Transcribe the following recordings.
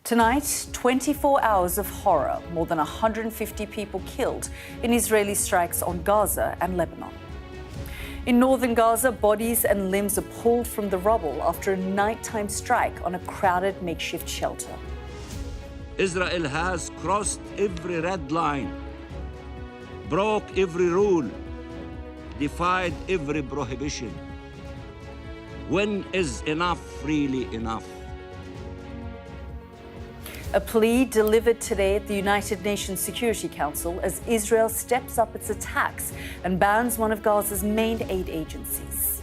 Tonight, 24 hours of horror, more than 150 people killed in Israeli strikes on Gaza and Lebanon. In northern Gaza, bodies and limbs are pulled from the rubble after a nighttime strike on a crowded makeshift shelter. Israel has crossed every red line, broke every rule, defied every prohibition. When is enough really enough? A plea delivered today at the United Nations Security Council as Israel steps up its attacks and bans one of Gaza's main aid agencies.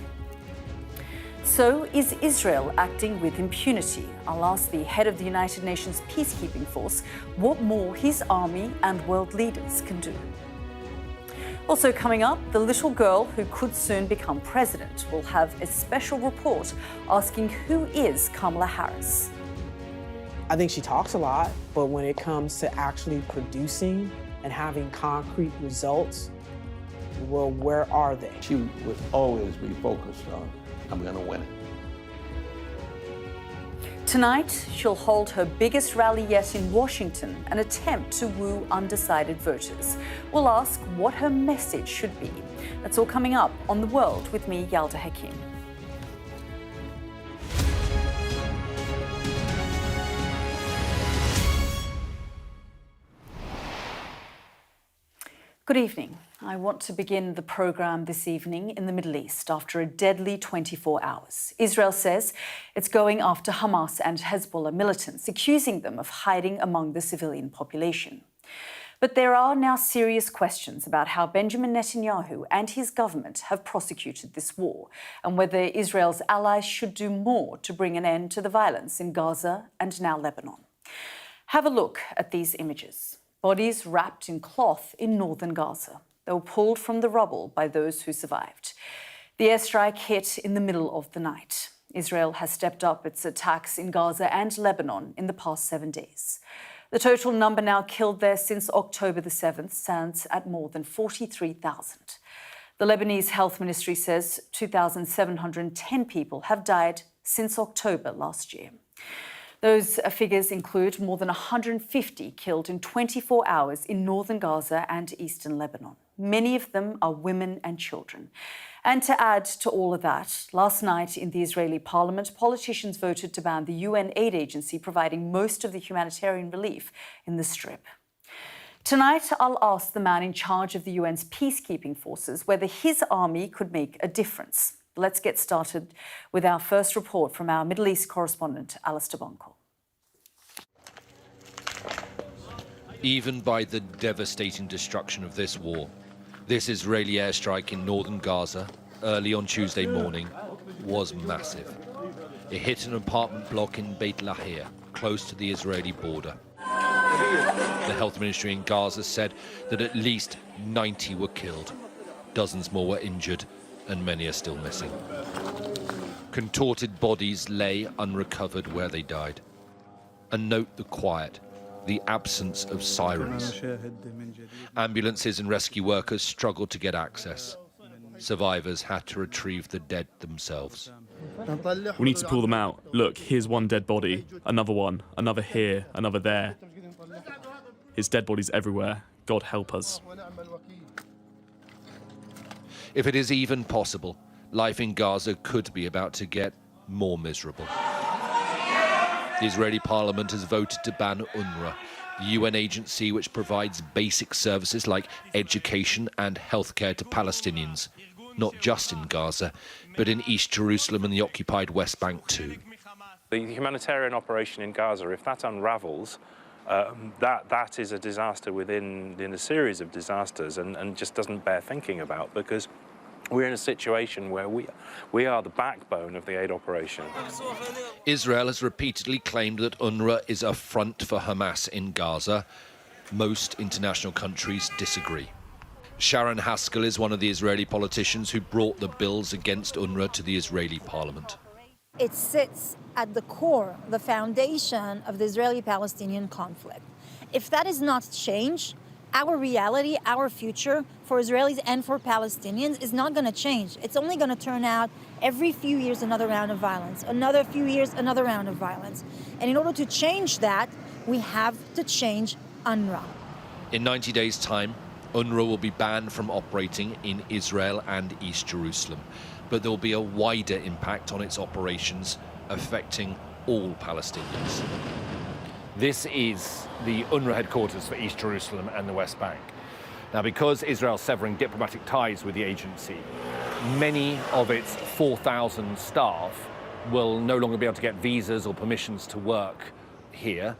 So, is Israel acting with impunity? I'll ask the head of the United Nations Peacekeeping Force what more his army and world leaders can do. Also coming up, the little girl who could soon become president will have a special report asking who is Kamala Harris. I think she talks a lot, but when it comes to actually producing and having concrete results, well, where are they? She would always be focused on, I'm going to win it. Tonight, she'll hold her biggest rally yet in Washington, an attempt to woo undecided voters. We'll ask what her message should be. That's all coming up on The World with me, Yalda Hakim. Good evening. I want to begin the programme this evening in the Middle East after a deadly 24 hours. Israel says it's going after Hamas and Hezbollah militants, accusing them of hiding among the civilian population. But there are now serious questions about how Benjamin Netanyahu and his government have prosecuted this war and whether Israel's allies should do more to bring an end to the violence in Gaza and now Lebanon. Have a look at these images. Bodies wrapped in cloth in northern Gaza. They were pulled from the rubble by those who survived. The airstrike hit in the middle of the night. Israel has stepped up its attacks in Gaza and Lebanon in the past 7 days. The total number now killed there since October the 7th stands at more than 43,000. The Lebanese Health Ministry says 2,710 people have died since October last year. Those figures include more than 150 killed in 24 hours in northern Gaza and eastern Lebanon. Many of them are women and children. And to add to all of that, last night in the Israeli parliament, politicians voted to ban the UN aid agency providing most of the humanitarian relief in the Strip. Tonight, I'll ask the man in charge of the UN's peacekeeping forces whether his army could make a difference. Let's get started with our first report from our Middle East correspondent, Alistair Bonko. Even by the devastating destruction of this war, this Israeli airstrike in northern Gaza, early on Tuesday morning, was massive. It hit an apartment block in Beit Lahir, close to the Israeli border. The health ministry in Gaza said that at least 90 were killed. Dozens more were injured, and many are still missing. Contorted bodies lay unrecovered where they died. And note the quiet, the absence of sirens. Ambulances and rescue workers struggled to get access. Survivors had to retrieve the dead themselves. We need to pull them out. Look, here's one dead body, another one, another here, another there. It's dead bodies everywhere. God help us. If it is even possible, life in Gaza could be about to get more miserable. The Israeli parliament has voted to ban UNRWA, the UN agency which provides basic services like education and healthcare to Palestinians, not just in Gaza, but in East Jerusalem and the occupied West Bank too. The humanitarian operation in Gaza, if that unravels, that is a disaster within a series of disasters and just doesn't bear thinking about, because we're in a situation where we are the backbone of the aid operation. Israel has repeatedly claimed that UNRWA is a front for Hamas in Gaza. Most international countries disagree. Sharon Haskell is one of the Israeli politicians who brought the bills against UNRWA to the Israeli parliament. It sits at the core, the foundation of the Israeli-Palestinian conflict. If that is not changed, our reality, our future for Israelis and for Palestinians is not going to change. It's only going to turn out every few years another round of violence, another few years another round of violence. And in order to change that, we have to change UNRWA. In 90 days' time, UNRWA will be banned from operating in Israel and East Jerusalem, but there will be a wider impact on its operations, affecting all Palestinians. This is the UNRWA headquarters for East Jerusalem and the West Bank. Now, because Israel's severing diplomatic ties with the agency, many of its 4,000 staff will no longer be able to get visas or permissions to work here.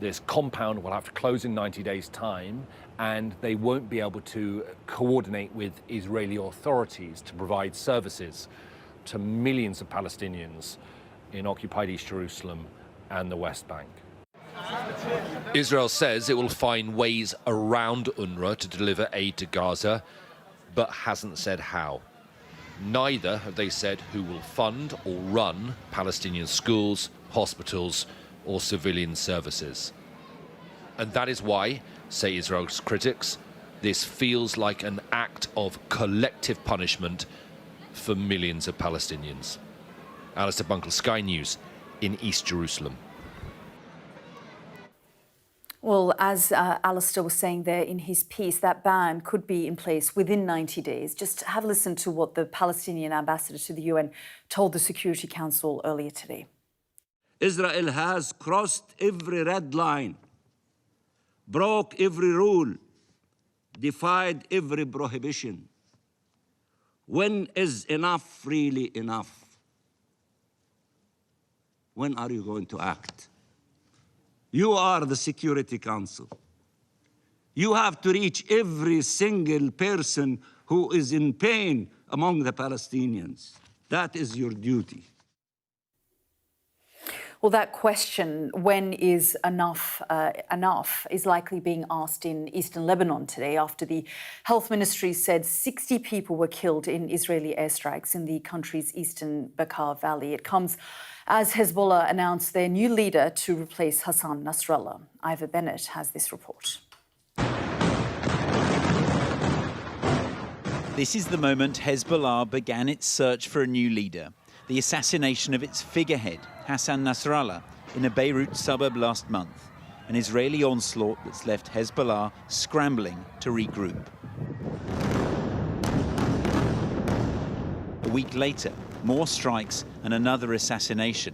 This compound will have to close in 90 days' time, and they won't be able to coordinate with Israeli authorities to provide services to millions of Palestinians in occupied East Jerusalem and the West Bank. Israel says it will find ways around UNRWA to deliver aid to Gaza, but hasn't said how. Neither have they said who will fund or run Palestinian schools, hospitals, or civilian services. And that is why, say Israel's critics, this feels like an act of collective punishment for millions of Palestinians. Alistair Bunkle, Sky News, in East Jerusalem. Well, as Alistair was saying there in his piece, that ban could be in place within 90 days. Just have a listen to what the Palestinian ambassador to the UN told the Security Council earlier today. Israel has crossed every red line, broke every rule, defied every prohibition. When is enough really enough? When are you going to act? You are the Security Council. You have to reach every single person who is in pain among the Palestinians. That is your duty. Well, that question, when is enough is likely being asked in eastern Lebanon today after the health ministry said 60 people were killed in Israeli airstrikes in the country's eastern Bekaa Valley. It comes as Hezbollah announced their new leader to replace Hassan Nasrallah. Ivor Bennett has this report. This is the moment Hezbollah began its search for a new leader. The assassination of its figurehead, Hassan Nasrallah, in a Beirut suburb last month. An Israeli onslaught that's left Hezbollah scrambling to regroup. A week later, more strikes and another assassination.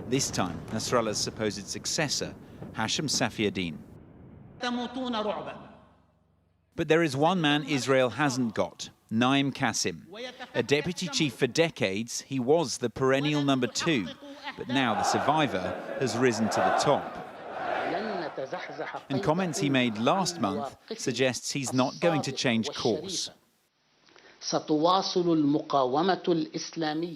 This time, Nasrallah's supposed successor, Hashem Safiuddin. But there is one man Israel hasn't got, Naim Qassem. A deputy chief for decades, he was the perennial number 2, but now the survivor has risen to the top. And comments he made last month suggests he's not going to change course. The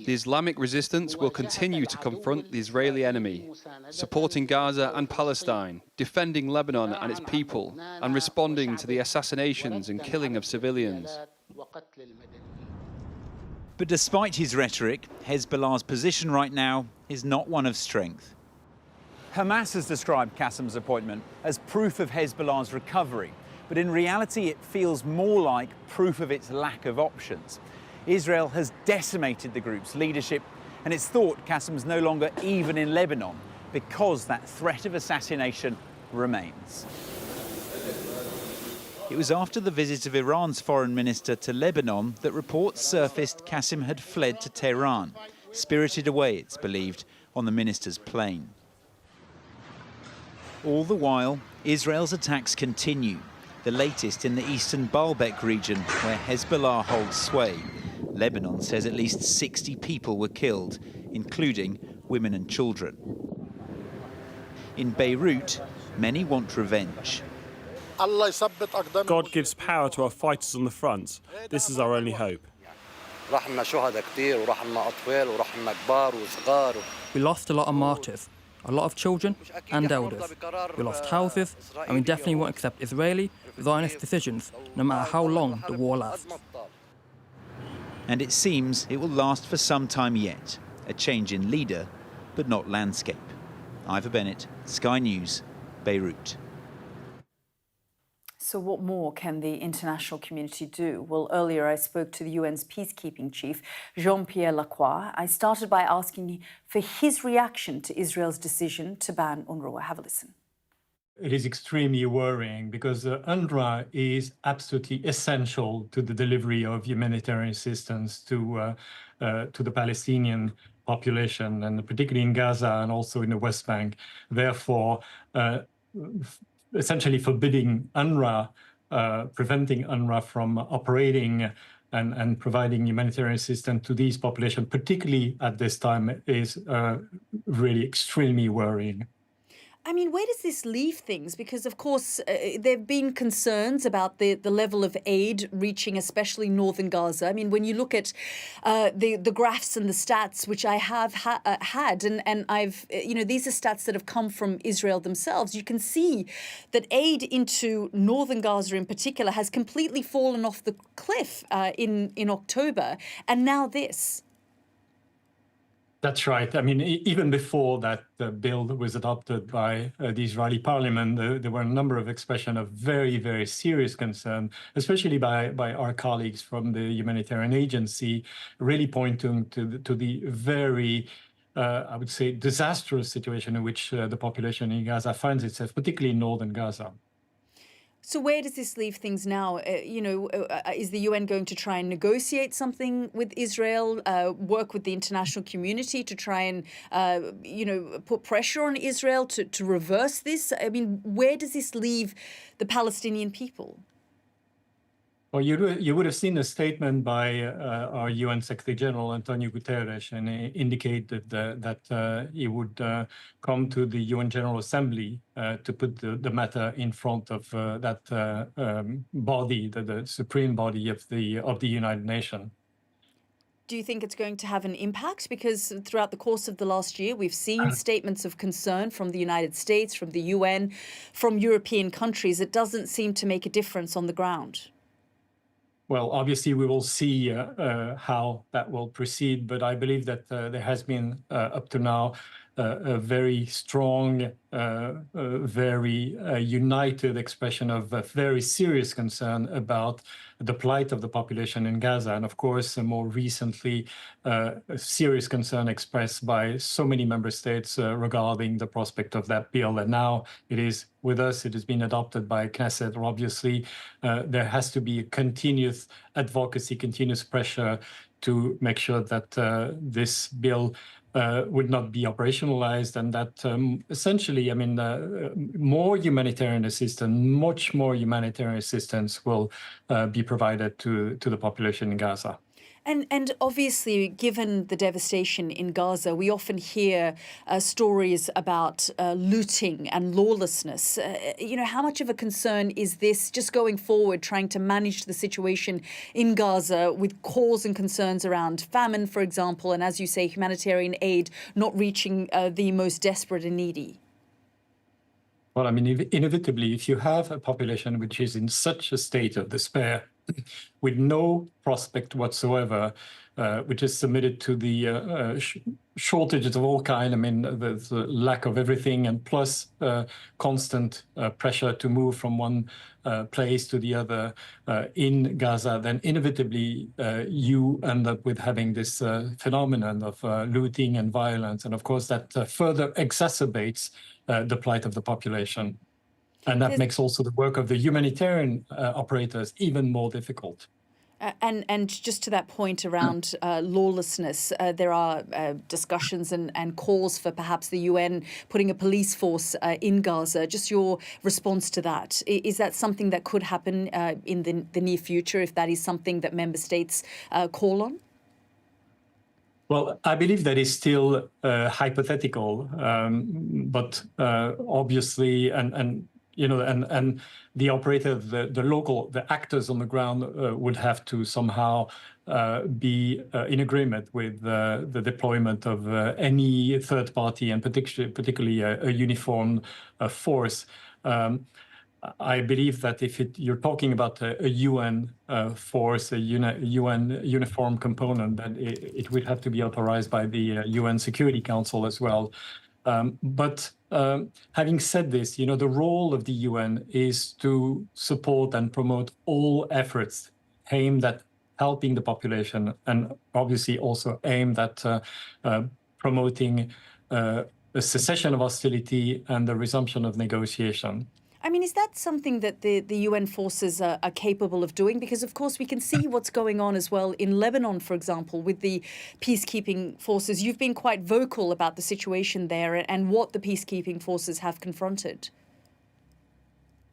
Islamic resistance will continue to confront the Israeli enemy, supporting Gaza and Palestine, defending Lebanon and its people, and responding to the assassinations and killing of civilians. But despite his rhetoric, Hezbollah's position right now is not one of strength. Hamas has described Qassem's appointment as proof of Hezbollah's recovery, but in reality it feels more like proof of its lack of options. Israel has decimated the group's leadership, and it's thought Qassem's no longer even in Lebanon because that threat of assassination remains. It was after the visit of Iran's foreign minister to Lebanon that reports surfaced Qassem had fled to Tehran, spirited away, it's believed, on the minister's plane. All the while, Israel's attacks continue, the latest in the eastern Baalbek region, where Hezbollah holds sway. Lebanon says at least 60 people were killed, including women and children. In Beirut, many want revenge. God gives power to our fighters on the front. This is our only hope. We lost a lot of martyrs, a lot of children and elders. We lost houses, and we definitely won't accept Israeli, Zionist decisions, no matter how long the war lasts. And it seems it will last for some time yet. A change in leader, but not landscape. Ivor Bennett, Sky News, Beirut. So what more can the international community do? Well, earlier I spoke to the UN's peacekeeping chief, Jean-Pierre Lacroix. I started by asking for his reaction to Israel's decision to ban UNRWA. Have a listen. It is extremely worrying because UNRWA is absolutely essential to the delivery of humanitarian assistance to the Palestinian population, and particularly in Gaza and also in the West Bank. Therefore, essentially forbidding UNRWA, preventing UNRWA from operating and providing humanitarian assistance to these populations, particularly at this time, is really extremely worrying. I mean, where does this leave things? Because, of course, there have been concerns about the level of aid reaching especially northern Gaza. I mean, when you look at the graphs and the stats, which I have had, and I've, these are stats that have come from Israel themselves, you can see that aid into northern Gaza in particular has completely fallen off the cliff in October. And now this. That's right. I mean, even before that bill was adopted by the Israeli parliament, there were a number of expressions of very, very serious concern, especially by our colleagues from the humanitarian agency, really pointing to the very, I would say, disastrous situation in which the population in Gaza finds itself, particularly in northern Gaza. So where does this leave things now? Is the UN going to try and negotiate something with Israel, work with the international community to try and, put pressure on Israel to reverse this? I mean, where does this leave the Palestinian people? Well, you would have seen a statement by our UN Secretary General, Antonio Guterres, and he indicated that he would come to the UN General Assembly to put the matter in front of that body, the supreme body of the United Nations. Do you think it's going to have an impact? Because throughout the course of the last year, we've seen statements of concern from the United States, from the UN, from European countries. It doesn't seem to make a difference on the ground. Well, obviously, we will see how that will proceed, but I believe that there has been, up to now, a very strong, very united expression of very serious concern about the plight of the population in Gaza. And of course, more recently, a serious concern expressed by so many member states regarding the prospect of that bill. And now it is with us, it has been adopted by Knesset. Obviously, there has to be a continuous advocacy, continuous pressure to make sure that this bill would not be operationalized, and that essentially, I mean, more humanitarian assistance, much more humanitarian assistance will be provided to the population in Gaza. And obviously, given the devastation in Gaza, we often hear stories about looting and lawlessness. How much of a concern is this just going forward, trying to manage the situation in Gaza with calls and concerns around famine, for example, and as you say, humanitarian aid not reaching the most desperate and needy? Well, I mean, inevitably, if you have a population which is in such a state of despair, with no prospect whatsoever, which is submitted to the shortages of all kinds. I mean, the lack of everything, and plus constant pressure to move from one place to the other in Gaza, then inevitably you end up with having this phenomenon of looting and violence. And of course, that further exacerbates the plight of the population. And that makes also the work of the humanitarian operators even more difficult. And just to that point around lawlessness, there are discussions and calls for perhaps the UN putting a police force in Gaza. Just your response to that. Is that something that could happen in the near future, if that is something that member states call on? Well, I believe that is still hypothetical, but obviously, and the operator, the actors on the ground would have to somehow be in agreement with the deployment of any third party, and particularly a uniformed force. I believe that if you're talking about a UN force, a UN uniform component, then it would have to be authorized by the UN Security Council as well. But having said this, the role of the UN is to support and promote all efforts aimed at helping the population, and obviously also aimed at promoting a cessation of hostility and the resumption of negotiation. I mean, is that something that the UN forces are capable of doing? Because, of course, we can see what's going on as well in Lebanon, for example, with the peacekeeping forces. You've been quite vocal about the situation there and what the peacekeeping forces have confronted.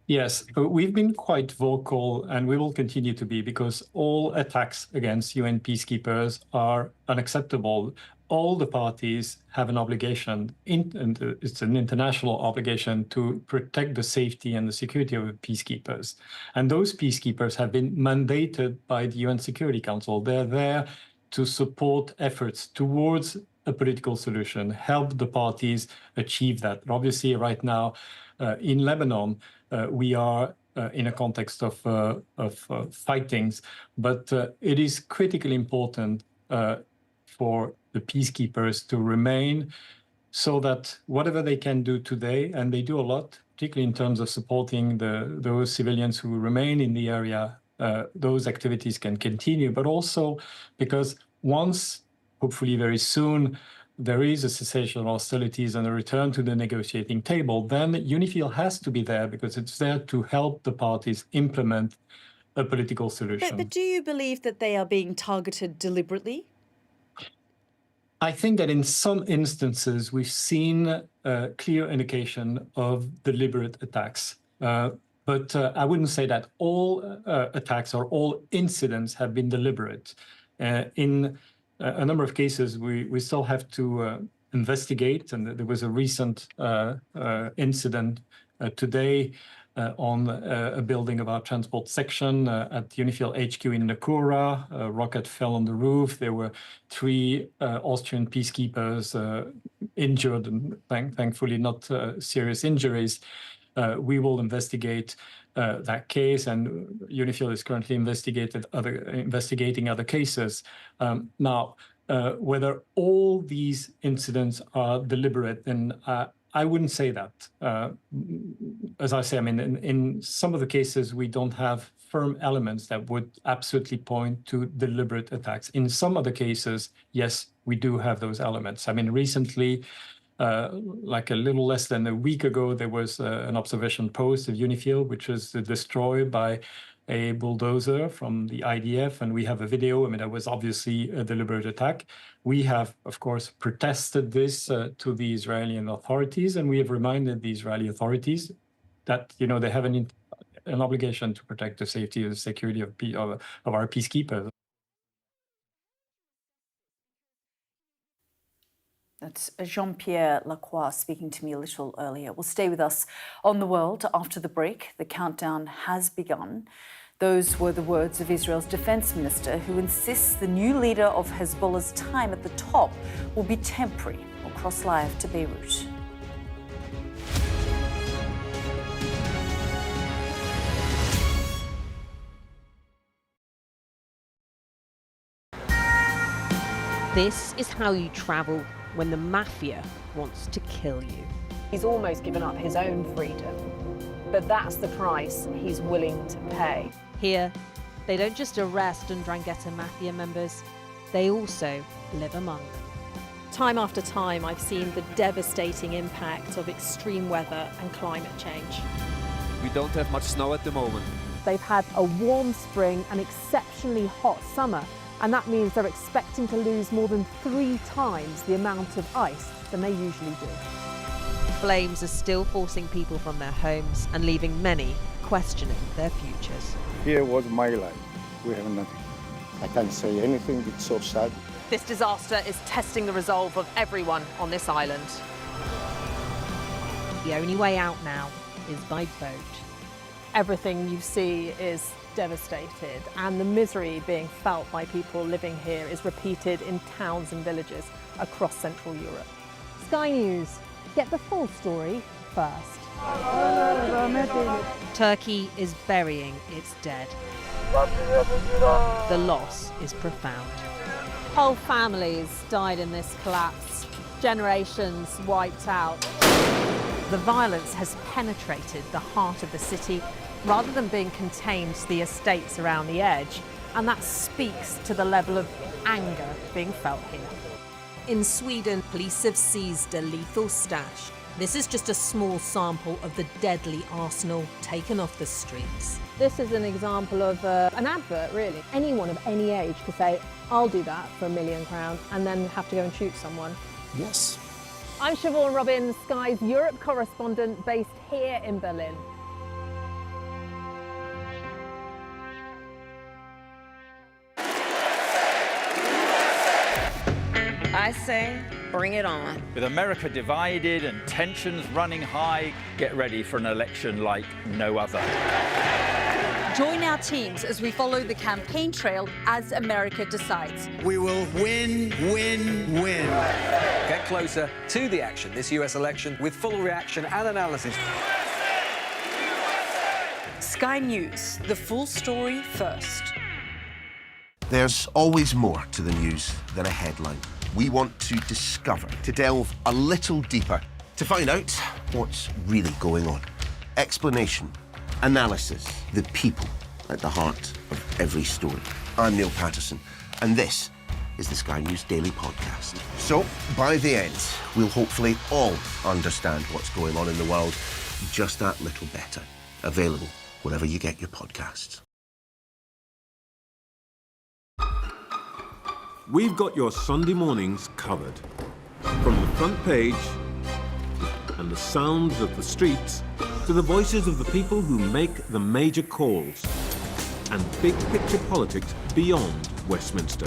Yes, we've been quite vocal, and we will continue to be, because all attacks against UN peacekeepers are unacceptable. All the parties have an obligation, and it's an international obligation, to protect the safety and the security of the peacekeepers. And those peacekeepers have been mandated by the UN Security Council. They're there to support efforts towards a political solution, help the parties achieve that. And obviously, right now, in Lebanon, we are in a context of fightings, but it is critically important for the peacekeepers to remain, so that whatever they can do today, and they do a lot, particularly in terms of supporting those civilians who remain in the area, those activities can continue, but also because once, hopefully very soon, there is a cessation of hostilities and a return to the negotiating table, then UNIFIL has to be there, because it's there to help the parties implement a political solution. But do you believe that they are being targeted deliberately? I think that in some instances, we've seen a clear indication of deliberate attacks. But I wouldn't say that all attacks or all incidents have been deliberate. In a number of cases, we still have to investigate. And there was a recent incident today on a building of our transport section at UNIFIL HQ in Lacroix. A rocket fell on the roof. There were 3 Austrian peacekeepers injured, and thankfully not serious injuries. We will investigate that case, and UNIFIL is currently investigating other cases. Now, whether all these incidents are deliberate, then I wouldn't say that. As I say, I mean, in some of the cases, we don't have firm elements that would absolutely point to deliberate attacks. In some other cases, yes, we do have those elements. I mean, recently, like a little less than a week ago, there was an observation post of UNIFIL, which was destroyed by a bulldozer from the IDF, and we have a video. I mean, that was obviously a deliberate attack. We have, of course, protested this to the Israeli authorities, and we have reminded the Israeli authorities that, they have an obligation to protect the safety and the security of our peacekeepers. That's Jean-Pierre Lacroix speaking to me a little earlier. We'll stay with us on the world after the break. The countdown has begun. Those were the words of Israel's defense minister, who insists the new leader of Hezbollah's time at the top will be temporary. We'll cross live to Beirut. This is how you travel when the mafia wants to kill you. He's almost given up his own freedom, but that's the price he's willing to pay. Here, they don't just arrest and Ndrangheta mafia members, they also live among them. Time after time, I've seen the devastating impact of extreme weather and climate change. We don't have much snow at the moment. They've had a warm spring and exceptionally hot summer, and that means they're expecting to lose more than 3 times the amount of ice than they usually do. Flames are still forcing people from their homes and leaving many questioning their futures. Here was my life. We have nothing. I can't say anything, it's so sad. This disaster is testing the resolve of everyone on this island. The only way out now is by boat. Everything you see is devastated, and the misery being felt by people living here is repeated in towns and villages across Central Europe. Sky News, get the full story first. Turkey is burying its dead. The loss is profound. Whole families died in this collapse. Generations wiped out. The violence has penetrated the heart of the city rather than being contained to the estates around the edge, and that speaks to the level of anger being felt here. In Sweden, police have seized a lethal stash. This is just a small sample of the deadly arsenal taken off the streets. This is an example of an advert, really. Anyone of any age could say, I'll do that for £1 million, and then have to go and shoot someone. Yes. I'm Siobhan Robbins, Sky's Europe correspondent based here in Berlin. I say, bring it on. With America divided and tensions running high, get ready for an election like no other. Join our teams as we follow the campaign trail as America decides. We will win, win, win. Get closer to the action this US election with full reaction and analysis. Sky News, the full story first. There's always more to the news than a headline. We want to discover, to delve a little deeper, to find out what's really going on. Explanation, analysis, the people at the heart of every story. I'm Neil Patterson, and this is the Sky News Daily Podcast. So, by the end, we'll hopefully all understand what's going on in the world just that little better. Available wherever you get your podcasts. We've got your Sunday mornings covered. From the front page and the sounds of the streets to the voices of the people who make the major calls and big picture politics beyond Westminster.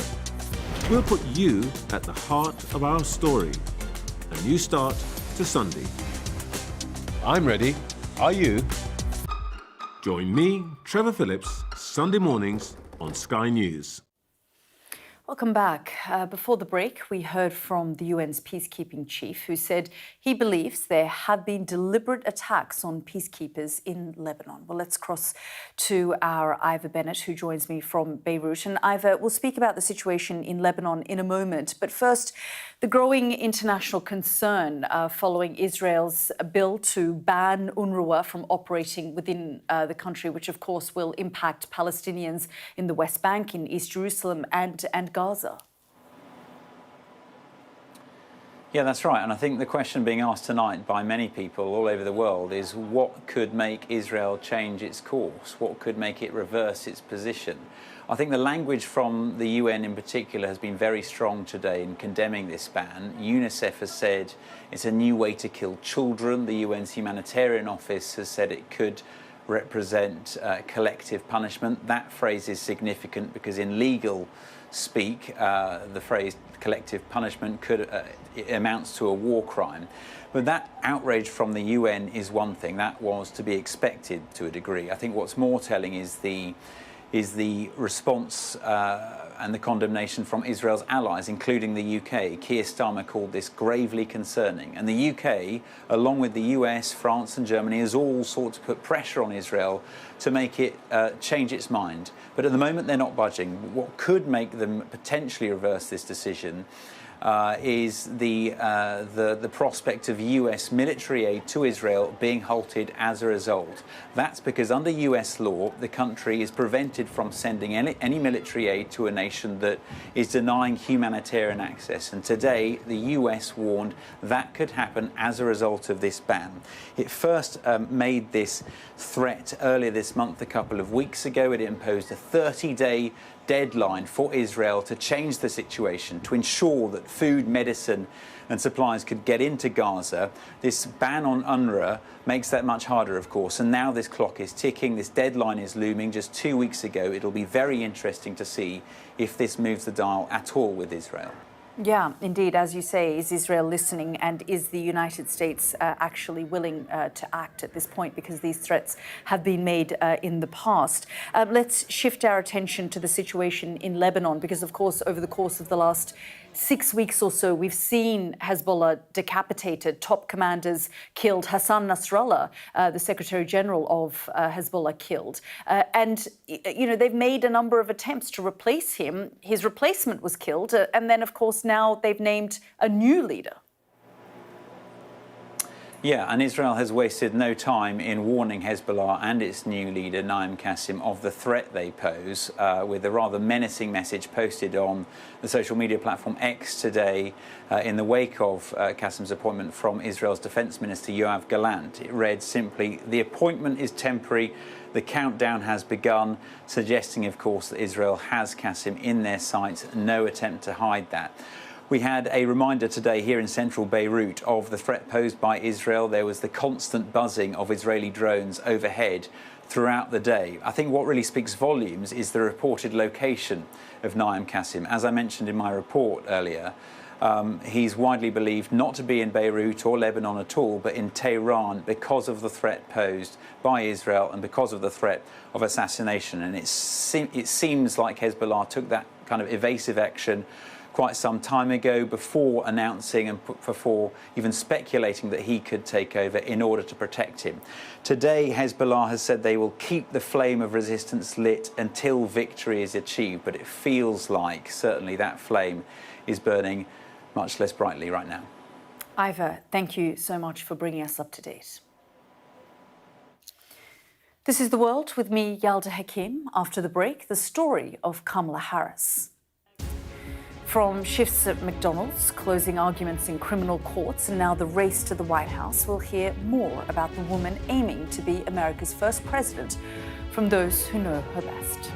We'll put you at the heart of our story. A new start to Sunday. I'm ready. Are you? Join me, Trevor Phillips, Sunday mornings on Sky News. Welcome back. Before the break, we heard from the UN's peacekeeping chief, who said he believes there have been deliberate attacks on peacekeepers in Lebanon. Well, let's cross to our Ivor Bennett, who joins me from Beirut. And Ivor, we'll speak about the situation in Lebanon in a moment. But first, the growing international concern following Israel's bill to ban UNRWA from operating within the country, which of course will impact Palestinians in the West Bank, in East Jerusalem and Gaza. Yeah, that's right. And I think the question being asked tonight by many people all over the world is what could make Israel change its course? What could make it reverse its position? I think the language from the UN in particular has been very strong today in condemning this ban. UNICEF has said it's a new way to kill children. The UN's humanitarian office has said it could represent collective punishment. That phrase is significant because in legal speak, the phrase collective punishment could it amounts to a war crime. But that outrage from the UN is one thing. That was to be expected to a degree. I think what's more telling is the response and the condemnation from Israel's allies, including the UK. Keir Starmer called this gravely concerning. And the UK, along with the US, France and Germany, has all sought to put pressure on Israel to make it change its mind. But at the moment, they're not budging. What could make them potentially reverse this decision is the prospect of US military aid to Israel being halted as a result. That's because under US law, the country is prevented from sending any military aid to a nation that is denying humanitarian access. And today, the US warned that could happen as a result of this ban. It first made this threat earlier this month, a couple of weeks ago. It imposed a 30-day deadline for Israel to change the situation, to ensure that food, medicine and supplies could get into Gaza. This ban on UNRWA makes that much harder, of course, and now this clock is ticking. This deadline is looming. Just 2 weeks ago, it'll be very interesting to see if this moves the dial at all with Israel. Yeah, indeed. As you say, is Israel listening, and is the United States actually willing to act at this point, because these threats have been made in the past? Let's shift our attention to the situation in Lebanon, because, of course, over the course of the last 6 weeks or so, we've seen Hezbollah decapitated, top commanders killed, Hassan Nasrallah, the Secretary General of Hezbollah, killed. And, you know, they've made a number of attempts to replace him. His replacement was killed. And then, of course, now they've named a new leader. Yeah, and Israel has wasted no time in warning Hezbollah and its new leader, Naim Qassem, of the threat they pose, with a rather menacing message posted on the social media platform X today in the wake of Qassem's appointment from Israel's Defense Minister Yoav Gallant. It read simply, "The appointment is temporary. The countdown has begun," suggesting, of course, that Israel has Qassem in their sights. No attempt to hide that. We had a reminder today here in central Beirut of the threat posed by Israel. There was the constant buzzing of Israeli drones overhead throughout the day. I think what really speaks volumes is the reported location of Naim Qassem. As I mentioned in my report earlier, he's widely believed not to be in Beirut or Lebanon at all, but in Tehran because of the threat posed by Israel and because of the threat of assassination. And it seems like Hezbollah took that kind of evasive action quite some time ago, before announcing and before even speculating that he could take over in order to protect him. Today, Hezbollah has said they will keep the flame of resistance lit until victory is achieved, but it feels like certainly that flame is burning much less brightly right now. Ivor, thank you so much for bringing us up to date. This is The World with me, Yalda Hakim. After the break, the story of Kamala Harris. From shifts at McDonald's, closing arguments in criminal courts, and now the race to the White House, we'll hear more about the woman aiming to be America's first president from those who know her best.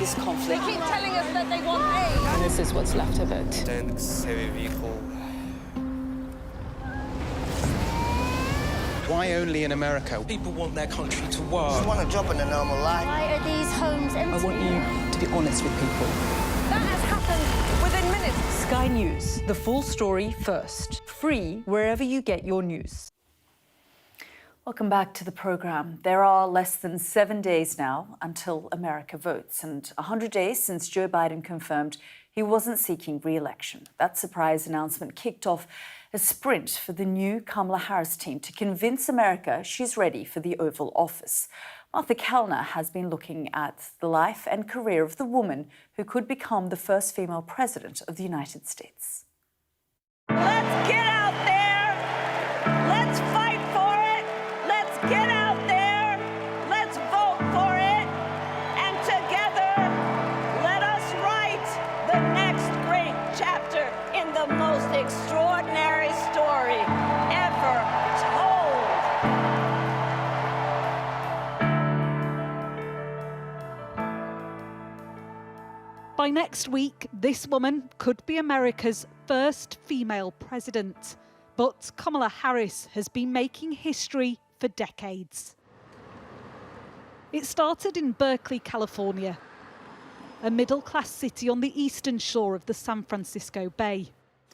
this conflict. They keep telling us that they want aid. And this is what's left of it. Tanks, heavy vehicle. Why only in America? People want their country to work. Just want a job in a normal life. Why are these homes empty? I want you to be honest with people. That has happened within minutes. Sky News, the full story first. Free wherever you get your news. Welcome back to the programme. There are less than 7 days now until America votes, and 100 days since Joe Biden confirmed he wasn't seeking re-election. That surprise announcement kicked off a sprint for the new Kamala Harris team to convince America she's ready for the Oval Office. Martha Kellner has been looking at the life and career of the woman who could become the first female president of the United States. Let's get out there. Let's fight for it. Let's get out there. Let's vote for it. And together, let us write the next great chapter in the most extraordinary story ever told. By next week, this woman could be America's first female president. But Kamala Harris has been making history for decades. It started in Berkeley, California, a middle-class city on the eastern shore of the San Francisco Bay.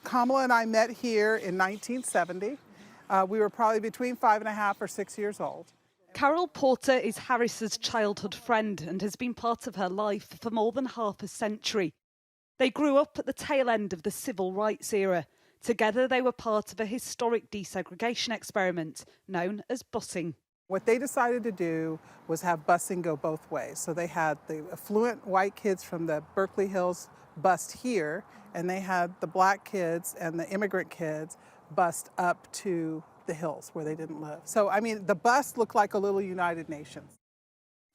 Kamala and I met here in 1970. We were probably between 5.5 or 6 years old. Carol Porter is Harris's childhood friend and has been part of her life for more than half a century. They grew up at the tail end of the civil rights era. Together, they were part of a historic desegregation experiment known as busing. What they decided to do was have busing go both ways. So they had the affluent white kids from the Berkeley Hills bused here, and they had the black kids and the immigrant kids bused up to the hills where they didn't live. So, I mean, the bus looked like a little United Nations.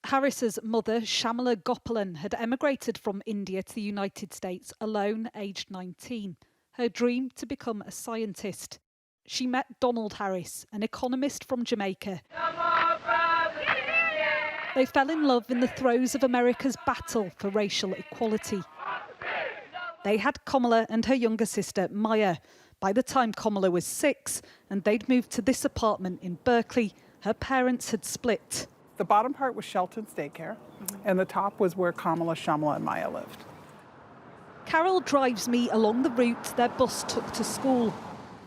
Harris's mother, Shamala Gopalan, had emigrated from India to the United States alone, aged 19. Her dream to become a scientist. She met Donald Harris, an economist from Jamaica. They fell in love in the throes of America's battle for racial equality. They had Kamala and her younger sister, Maya. By the time Kamala was 6 and they'd moved to this apartment in Berkeley, her parents had split. The bottom part was Shelton's daycare, and the top was where Kamala, Shamala, and Maya lived. Carol drives me along the route their bus took to school.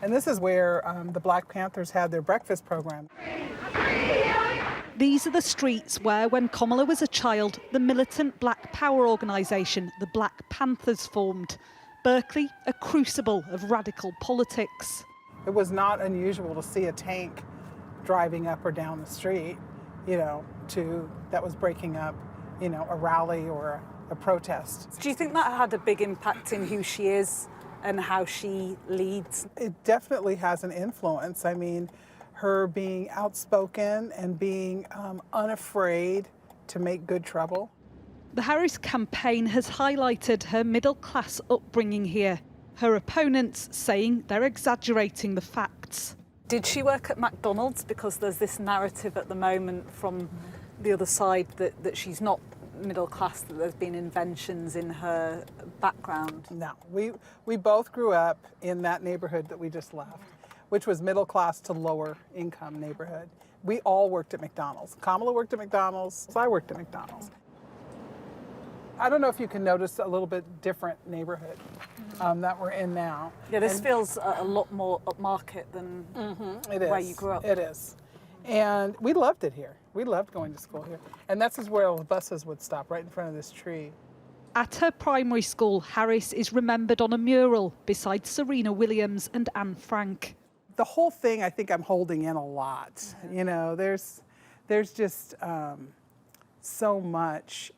And this is where the Black Panthers had their breakfast program. These are the streets where, when Kamala was a child, the militant Black Power organisation, the Black Panthers, formed. Berkeley, a crucible of radical politics. It was not unusual to see a tank driving up or down the street, that was breaking up, a rally or a protest. Do you think that had a big impact in who she is and how she leads? It definitely has an influence. I mean, her being outspoken and being unafraid to make good trouble. The Harris campaign has highlighted her middle-class upbringing here. Her opponents saying they're exaggerating the facts. Did she work at McDonald's? Because there's this narrative at the moment from the other side that she's not middle class, that there's been inventions in her background. No, we both grew up in that neighborhood that we just left, which was middle class to lower income neighborhood. We all worked at McDonald's. Kamala worked at McDonald's, I worked at McDonald's. I don't know if you can notice a little bit different neighborhood that we're in now. Yeah, this feels a lot more upmarket than where you grew up. It is. And we loved it here. We loved going to school here. And that's where all the buses would stop, right in front of this tree. At her primary school, Harris is remembered on a mural beside Serena Williams and Anne Frank. The whole thing, I think I'm holding in a lot. There's just so much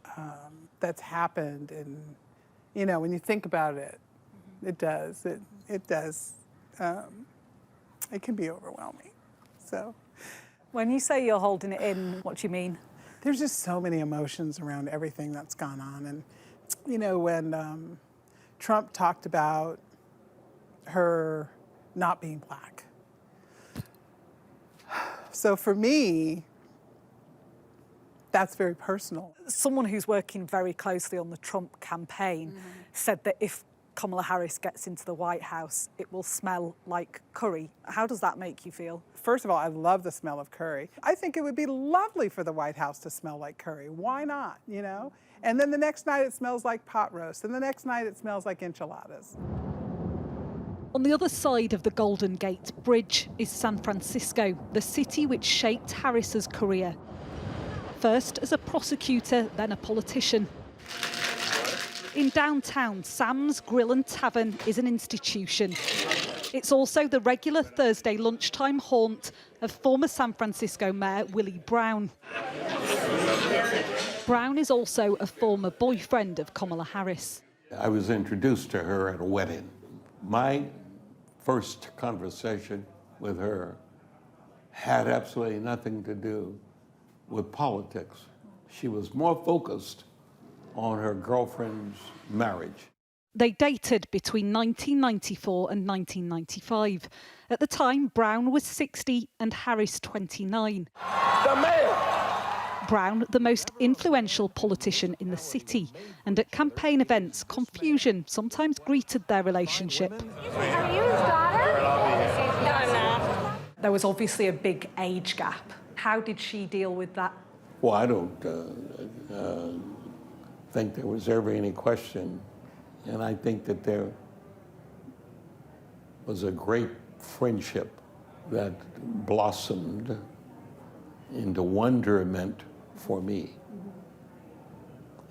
that's happened, and when you think about it, it does. It does. It can be overwhelming. So, when you say you're holding it in, what do you mean? There's just so many emotions around everything that's gone on, and when Trump talked about her not being black. So for me, that's very personal. Someone who's working very closely on the Trump campaign said that if Kamala Harris gets into the White House, it will smell like curry. How does that make you feel? First of all, I love the smell of curry. I think it would be lovely for the White House to smell like curry. Why not, you know? And then the next night it smells like pot roast, and the next night it smells like enchiladas. On the other side of the Golden Gate Bridge is San Francisco, the city which shaped Harris's career. First as a prosecutor, then a politician. In downtown, Sam's Grill and Tavern is an institution. It's also the regular Thursday lunchtime haunt of former San Francisco Mayor Willie Brown. Brown is also a former boyfriend of Kamala Harris. I was introduced to her at a wedding. My first conversation with her had absolutely nothing to do with politics. She was more focused on her girlfriend's marriage. They dated between 1994 and 1995. At the time, Brown was 60 and Harris 29. The mayor! Brown, the most influential politician in the city. And at campaign events, confusion sometimes greeted their relationship. Are you his daughter? There was obviously a big age gap. How did she deal with that? Well, I don't think there was ever any question. And I think that there was a great friendship that blossomed into wonderment for me.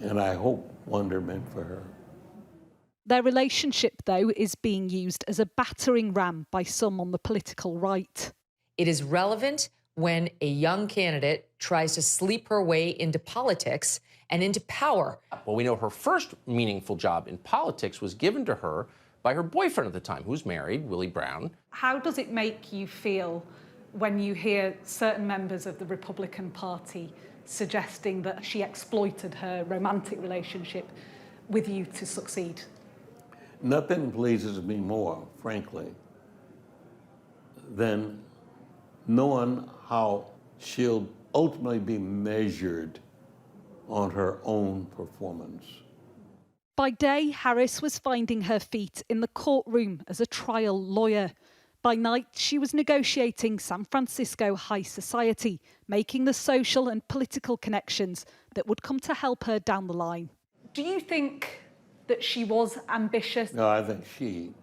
And I hope wonderment for her. Their relationship, though, is being used as a battering ram by some on the political right. It is relevant when a young candidate tries to sleep her way into politics and into power. Well, we know her first meaningful job in politics was given to her by her boyfriend at the time, who's married, Willie Brown. How does it make you feel when you hear certain members of the Republican Party suggesting that she exploited her romantic relationship with you to succeed? Nothing pleases me more, frankly, than knowing how she'll ultimately be measured on her own performance. By day, Harris was finding her feet in the courtroom as a trial lawyer. By night, she was negotiating San Francisco high society, making the social and political connections that would come to help her down the line. Do you think that she was ambitious? No, I think she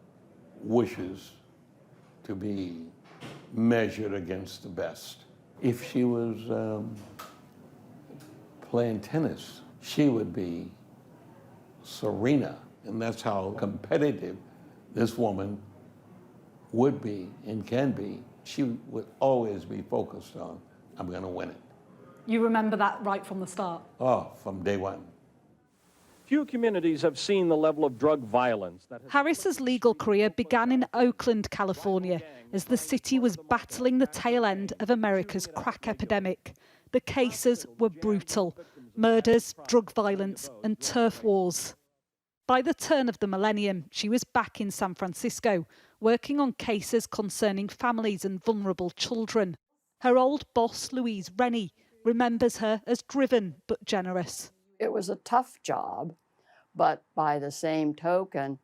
wishes to be measured against the best. If she was playing tennis, she would be Serena. And that's how competitive this woman would be and can be. She would always be focused on, I'm going to win it. You remember that right from the start? Oh, from day one. Few communities have seen the level of drug violence. Harris's legal career began in Oakland, California, as the city was battling the tail end of America's crack epidemic. The cases were brutal: murders, drug violence, and turf wars. By the turn of the millennium, she was back in San Francisco, working on cases concerning families and vulnerable children. Her old boss, Louise Rennie, remembers her as driven but generous. It was a tough job, but by the same token,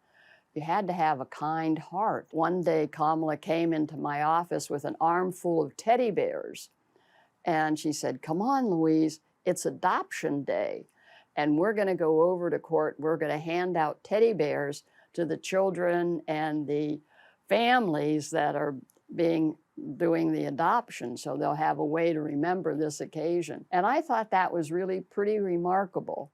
you had to have a kind heart. One day, Kamala came into my office with an armful of teddy bears, and she said, "Come on, Louise, it's adoption day, and we're going to go over to court. We're going to hand out teddy bears to the children and the families that are doing the adoption, so they'll have a way to remember this occasion." And I thought that was really pretty remarkable.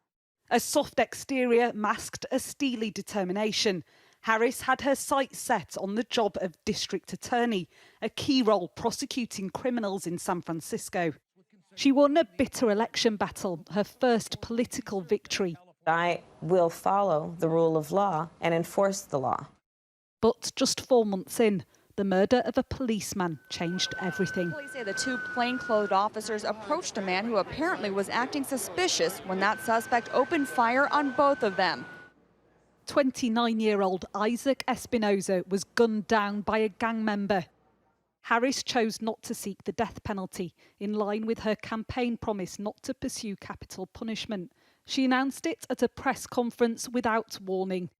A soft exterior masked a steely determination. Harris had her sights set on the job of district attorney, a key role prosecuting criminals in San Francisco. She won a bitter election battle, her first political victory. I will follow the rule of law and enforce the law. But just 4 months in, the murder of a policeman changed everything. Police say the two plainclothes officers approached a man who apparently was acting suspicious when that suspect opened fire on both of them. 29-year-old Isaac Espinoza was gunned down by a gang member. Harris chose not to seek the death penalty, in line with her campaign promise not to pursue capital punishment. She announced it at a press conference without warning.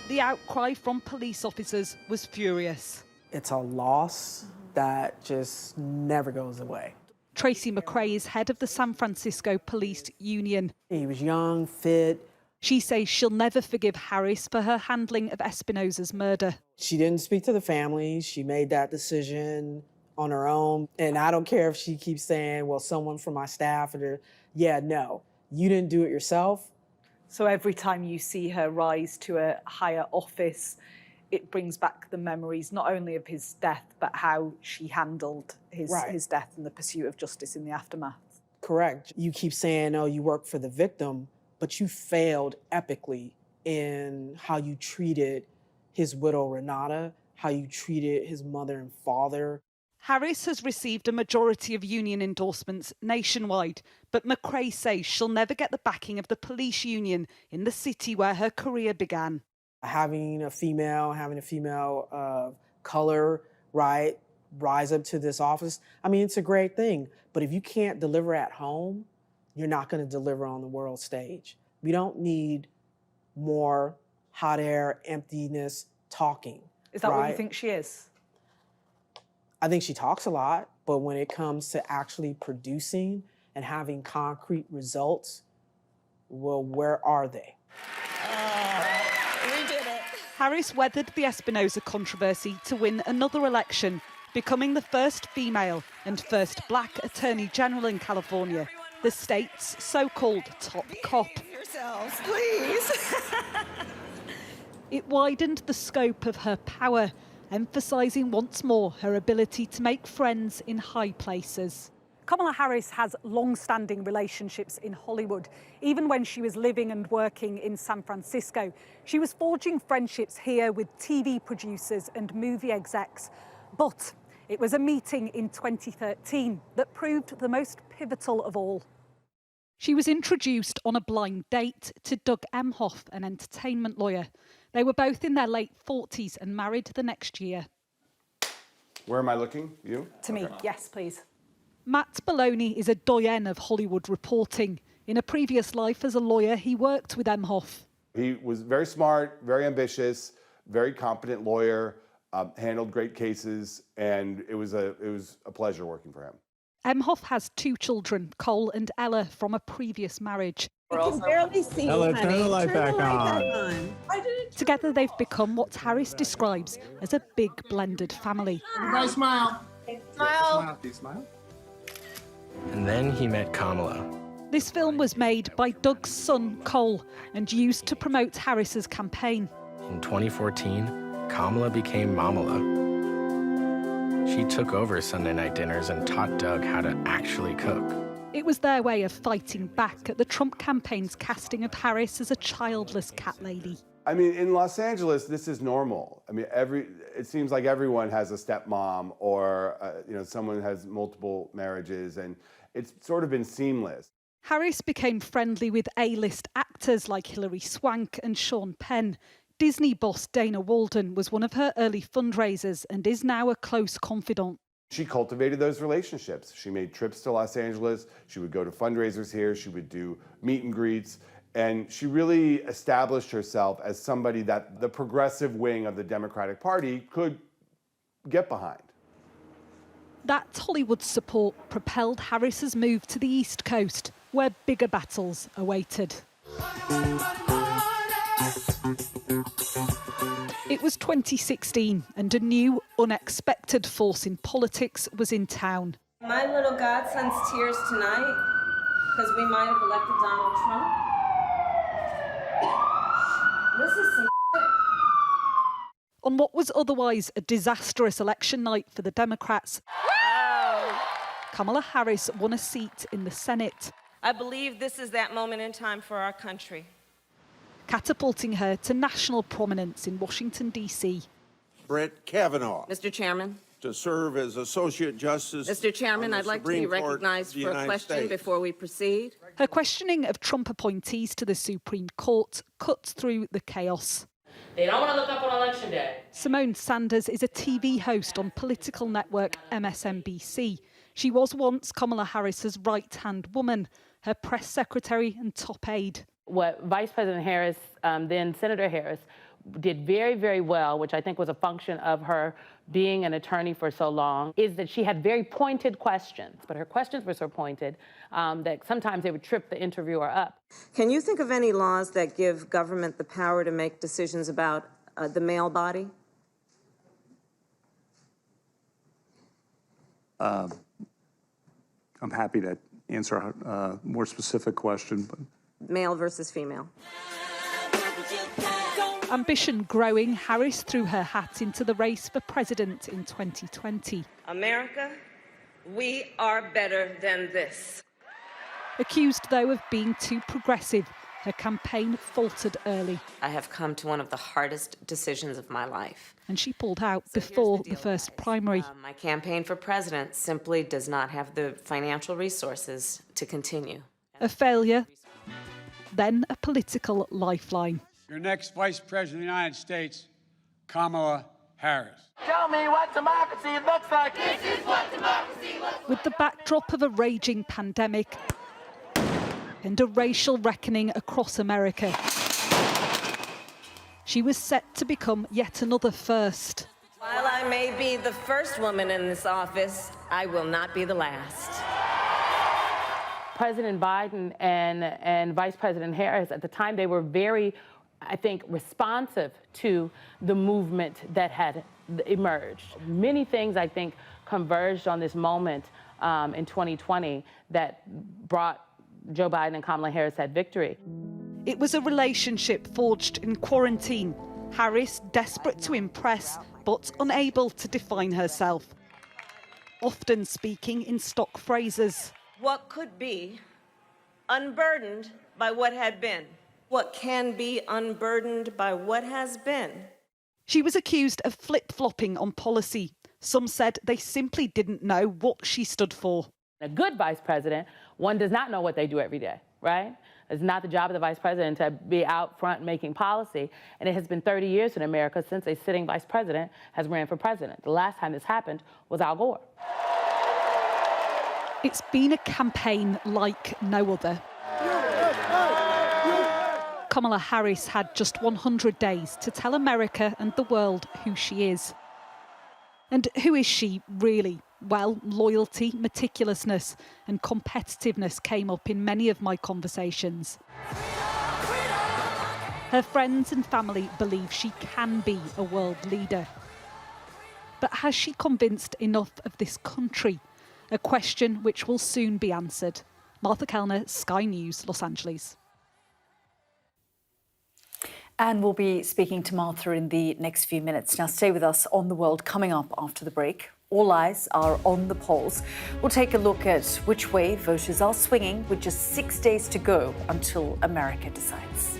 The outcry from police officers was furious. It's a loss that just never goes away. Tracy McRae is head of the San Francisco Police Union. He was young, fit. She says she'll never forgive Harris for her handling of Espinosa's murder. She didn't speak to the family. She made that decision on her own. And I don't care if she keeps saying, well, someone from my staff, or yeah, no, you didn't do it yourself. So every time you see her rise to a higher office, it brings back the memories not only of his death, but how she handled his death and the pursuit of justice in the aftermath. Correct. You keep saying, oh, you work for the victim, but you failed epically in how you treated his widow, Renata, how you treated his mother and father. Harris has received a majority of union endorsements nationwide, but McRae says she'll never get the backing of the police union in the city where her career began. Having a female of color, right, rise up to this office, I mean, it's a great thing. But if you can't deliver at home, you're not going to deliver on the world stage. We don't need more hot air, emptiness, talking. Is that what you think she is? I think she talks a lot, but when it comes to actually producing and having concrete results, well, where are they? We did it. Harris weathered the Espinosa controversy to win another election, becoming the first female and first black attorney general in California, the state's so-called top cop. Yourselves, please. It widened the scope of her power, emphasising once more her ability to make friends in high places. Kamala Harris has long-standing relationships in Hollywood. Even when she was living and working in San Francisco, she was forging friendships here with TV producers and movie execs. But it was a meeting in 2013 that proved the most pivotal of all. She was introduced on a blind date to Doug Emhoff, an entertainment lawyer. They were both in their late 40s and married the next year. Where am I looking? You? To me, yes, please. Matt Belloni is a doyen of Hollywood reporting. In a previous life as a lawyer, he worked with Emhoff. He was very smart, very ambitious, very competent lawyer, handled great cases, and it was a pleasure working for him. Emhoff has 2 children, Cole and Ella, from a previous marriage. I can barely see Ella, you, honey. turn the light back on. Together, they've become what Harris describes as a big blended family. Everybody smile. Smile. Smile. And then he met Kamala. This film was made by Doug's son, Cole, and used to promote Harris's campaign. In 2014, Kamala became Mamala. She took over Sunday night dinners and taught Doug how to actually cook. It was their way of fighting back at the Trump campaign's casting of Harris as a childless cat lady. I mean, in Los Angeles, this is normal. I mean, it seems like everyone has a stepmom or someone has multiple marriages, and it's sort of been seamless. Harris became friendly with A-list actors like Hilary Swank and Sean Penn. Disney boss Dana Walden was one of her early fundraisers and is now a close confidant. She cultivated those relationships. She made trips to Los Angeles. She would go to fundraisers here. She would do meet and greets. And she really established herself as somebody that the progressive wing of the Democratic Party could get behind. That Hollywood support propelled Harris's move to the East Coast, where bigger battles awaited. It was 2016, and a new, unexpected force in politics was in town. My little godson's tears tonight because we might have elected Donald Trump. This is some On what was otherwise a disastrous election night for the Democrats, Kamala Harris won a seat in the Senate. I believe this is that moment in time for our country. Catapulting her to national prominence in Washington, D.C. Brett Kavanaugh. Mr. Chairman. To serve as Associate Justice. Mr. Chairman, I'd like to be recognized for a question before we proceed. Her questioning of Trump appointees to the Supreme Court cuts through the chaos. They don't want to look up on Election Day. Simone Sanders is a TV host on political network MSNBC. She was once Kamala Harris's right-hand woman, her press secretary and top aide. What Vice President Harris, then Senator Harris, did very, very well, which I think was a function of her being an attorney for so long, is that she had very pointed questions, but her questions were so pointed that sometimes they would trip the interviewer up. Can you think of any laws that give government the power to make decisions about the male body? I'm happy to answer a more specific question. But Male versus female. Ambition growing, Harris threw her hat into the race for president in 2020. America, we are better than this. Accused, though, of being too progressive, her campaign faltered early. I have come to one of the hardest decisions of my life. And she pulled out before the first primary. My campaign for president simply does not have the financial resources to continue. A failure, then a political lifeline. Your next Vice President of the United States, Kamala Harris. Tell me what democracy looks like. This is what democracy looks like. With the backdrop of a raging pandemic and a racial reckoning across America, she was set to become yet another first. While I may be the first woman in this office, I will not be the last. President Biden and Vice President Harris, at the time, they were very, I think, responsive to the movement that had emerged. Many things, I think, converged on this moment in 2020 that brought Joe Biden and Kamala Harris that victory. It was a relationship forged in quarantine. Harris, desperate to impress, but unable to define herself. Often speaking in stock phrases. What could be unburdened by what had been? What can be unburdened by what has been? She was accused of flip-flopping on policy. Some said they simply didn't know what she stood for. A good vice president, one does not know what they do every day, right? It's not the job of the vice president to be out front making policy. And it has been 30 years in America since a sitting vice president has ran for president. The last time this happened was Al Gore. It's been a campaign like no other. Kamala Harris had just 100 days to tell America and the world who she is. And who is she really? Well, loyalty, meticulousness and competitiveness came up in many of my conversations. Her friends and family believe she can be a world leader. But has she convinced enough of this country? A question which will soon be answered. Martha Kellner, Sky News, Los Angeles. And we'll be speaking to Martha in the next few minutes. Now stay with us on The World coming up after the break. All eyes are on the polls. We'll take a look at which way voters are swinging with just 6 days to go until America decides.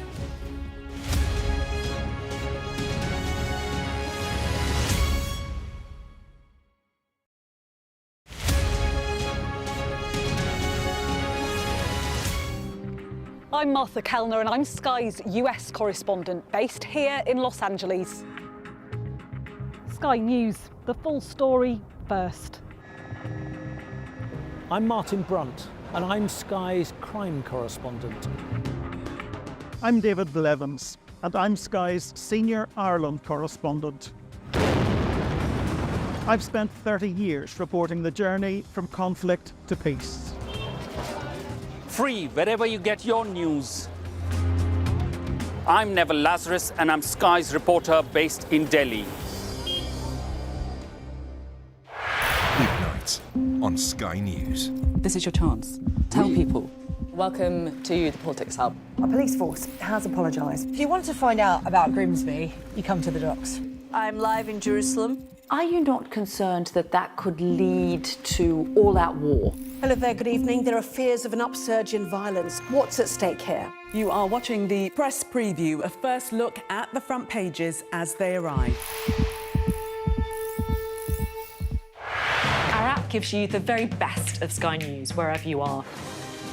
I'm Martha Kellner and I'm Sky's US correspondent based here in Los Angeles. Sky News, the full story first. I'm Martin Brunt and I'm Sky's crime correspondent. I'm David Blevins and I'm Sky's senior Ireland correspondent. I've spent 30 years reporting the journey from conflict to peace. Free wherever you get your news. I'm Neville Lazarus and I'm Sky's reporter based in Delhi. Weeknights on Sky News. This is your chance. Tell people. Welcome to the Politics Hub. Our police force has apologised. If you want to find out about Grimsby, you come to the docks. I'm live in Jerusalem. Are you not concerned that that could lead to all-out war? Hello there, good evening. There are fears of an upsurge in violence. What's at stake here? You are watching the press preview, a first look at the front pages as they arrive. Our app gives you the very best of Sky News wherever you are.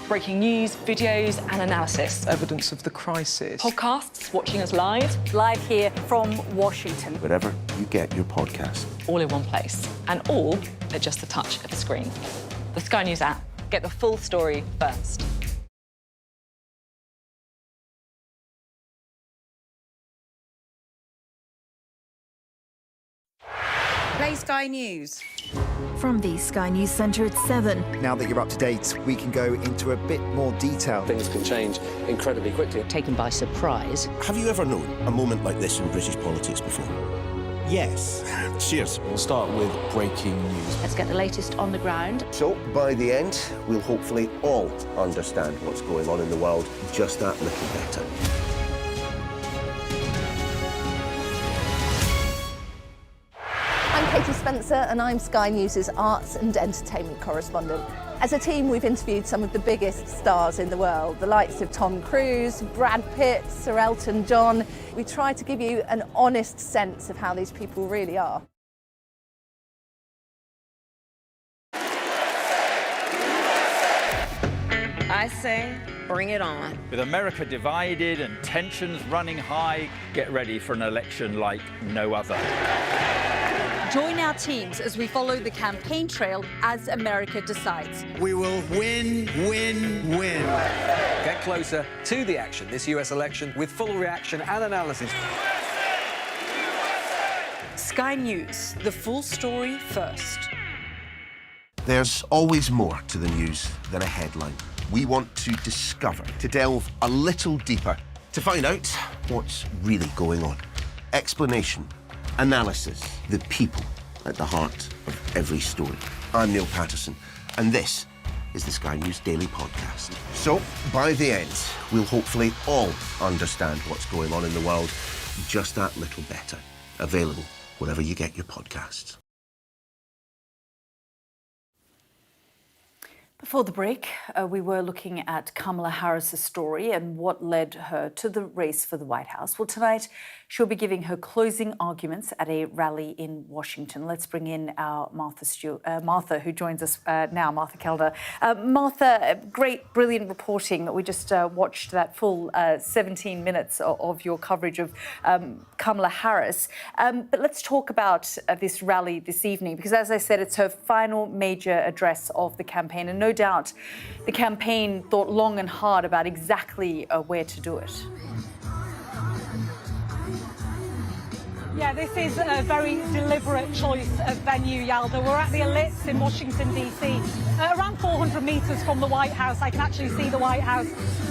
Breaking news, videos and analysis. Evidence of the crisis. Podcasts, watching us live. Live here from Washington. Wherever you get your podcast. All in one place. And all at just the touch of a screen. The Sky News app. Get the full story first. Today Sky News. From the Sky News Centre at 7. Now that you're up to date, we can go into a bit more detail. Things can change incredibly quickly. Taken by surprise. Have you ever known a moment like this in British politics before? Yes. Cheers. We'll start with breaking news. Let's get the latest on the ground. So, by the end, we'll hopefully all understand what's going on in the world just that little better. I'm Katie Spencer and I'm Sky News' arts and entertainment correspondent. As a team, we've interviewed some of the biggest stars in the world, the likes of Tom Cruise, Brad Pitt, Sir Elton John. We try to give you an honest sense of how these people really are. I say, bring it on. With America divided and tensions running high, get ready for an election like no other. Join our teams as we follow the campaign trail as America decides. We will win, win, win. Get closer to the action this US election with full reaction and analysis. Sky News, the full story first. There's always more to the news than a headline. We want to discover, to delve a little deeper, to find out what's really going on. Explanation, analysis, the people at the heart of every story. I'm Neil Patterson, and this is the Sky News Daily Podcast. So, by the end, we'll hopefully all understand what's going on in the world just that little better. Available wherever you get your podcasts. Before the break, we were looking at Kamala Harris's story and what led her to the race for the White House. Well, tonight she'll be giving her closing arguments at a rally in Washington. Let's bring in our Martha, who joins us now, Martha Kelder. Martha, great, brilliant reporting. We just watched that full 17 minutes of your coverage of Kamala Harris. But let's talk about this rally this evening, because as I said, it's her final major address of the campaign. And no doubt the campaign thought long and hard about exactly where to do it. Yeah, this is a very deliberate choice of venue, Yalda. We're at the Ellipse in Washington, D.C. Around 400 metres from the White House. I can actually see the White House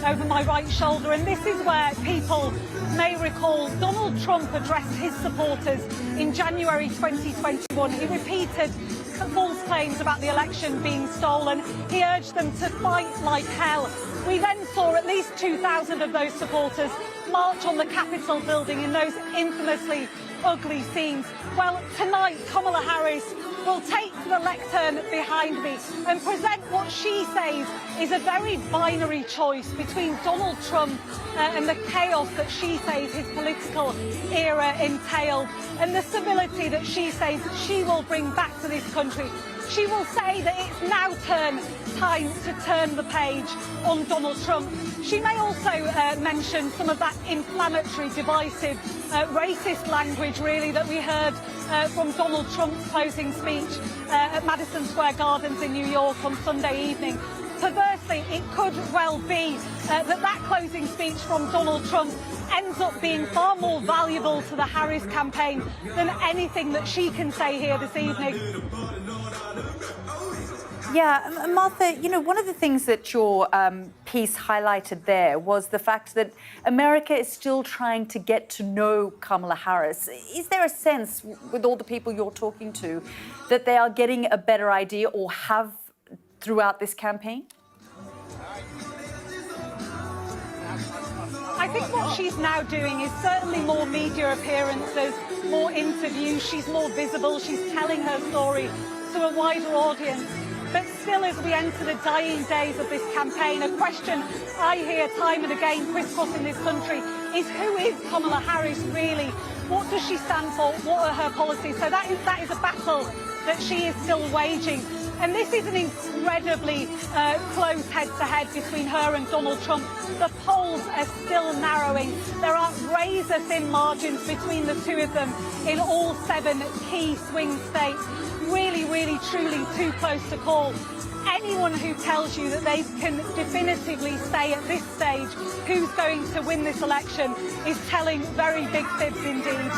over my right shoulder. And this is where people may recall Donald Trump addressed his supporters in January 2021. He repeated false claims about the election being stolen. He urged them to fight like hell. We then saw at least 2,000 of those supporters march on the Capitol building in those infamously ugly scenes. Well, tonight, Kamala Harris will take the lectern behind me and present what she says is a very binary choice between Donald Trump and the chaos that she says his political era entailed, and the civility that she says she will bring back to this country. She will say that it's now time to turn the page on Donald Trump. She may also mention some of that inflammatory, divisive, racist language, really, that we heard from Donald Trump's closing speech at Madison Square Gardens in New York on Sunday evening. Perversely, it could well be that closing speech from Donald Trump ends up being far more valuable to the Harris campaign than anything that she can say here this evening. Yeah, Martha, you know, one of the things that your piece highlighted there was the fact that America is still trying to get to know Kamala Harris. Is there a sense, with all the people you're talking to, that they are getting a better idea or have throughout this campaign? I think what she's now doing is certainly more media appearances, more interviews. She's more visible. She's telling her story to a wider audience. But still, as we enter the dying days of this campaign, a question I hear time and again crisscrossing this country is, who is Kamala Harris really? What does she stand for? What are her policies? So that is a battle that she is still waging. And this is an incredibly close head-to-head between her and Donald Trump. The polls are still narrowing. There are razor-thin margins between the two of them in all 7 key swing states. Really, really, truly too close to call. Anyone who tells you that they can definitively say at this stage who's going to win this election is telling very big fibs indeed.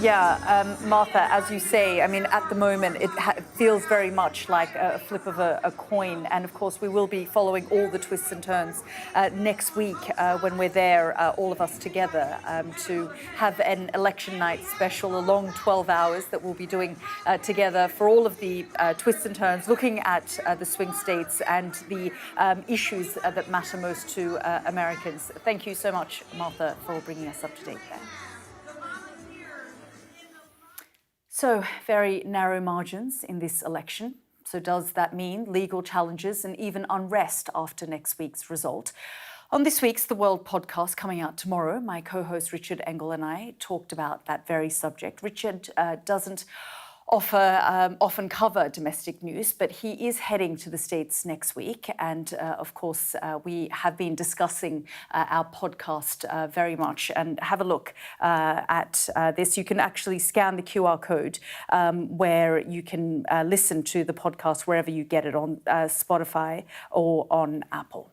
Yeah, Martha, as you say, I mean, at the moment, it feels very much like a flip of a coin. And of course, we will be following all the twists and turns next week when we're there, all of us together, to have an election night special, a long 12 hours that we'll be doing together for all of the twists and turns, looking at the swing states and the issues that matter most to Americans. Thank you so much, Martha, for bringing us up to date there. So, very narrow margins in this election. So does that mean legal challenges and even unrest after next week's result? On this week's The World podcast coming out tomorrow, my co-host Richard Engel and I talked about that very subject. Richard doesn't often cover domestic news, but he is heading to the States next week. And of course, we have been discussing our podcast very much. And have a look at this. You can actually scan the QR code where you can listen to the podcast wherever you get it, on Spotify or on Apple.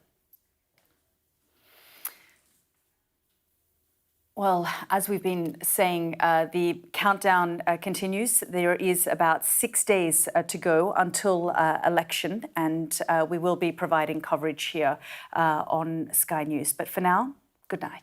Well, as we've been saying, the countdown continues. There is about 6 days to go until election, and we will be providing coverage here on Sky News. But for now, good night.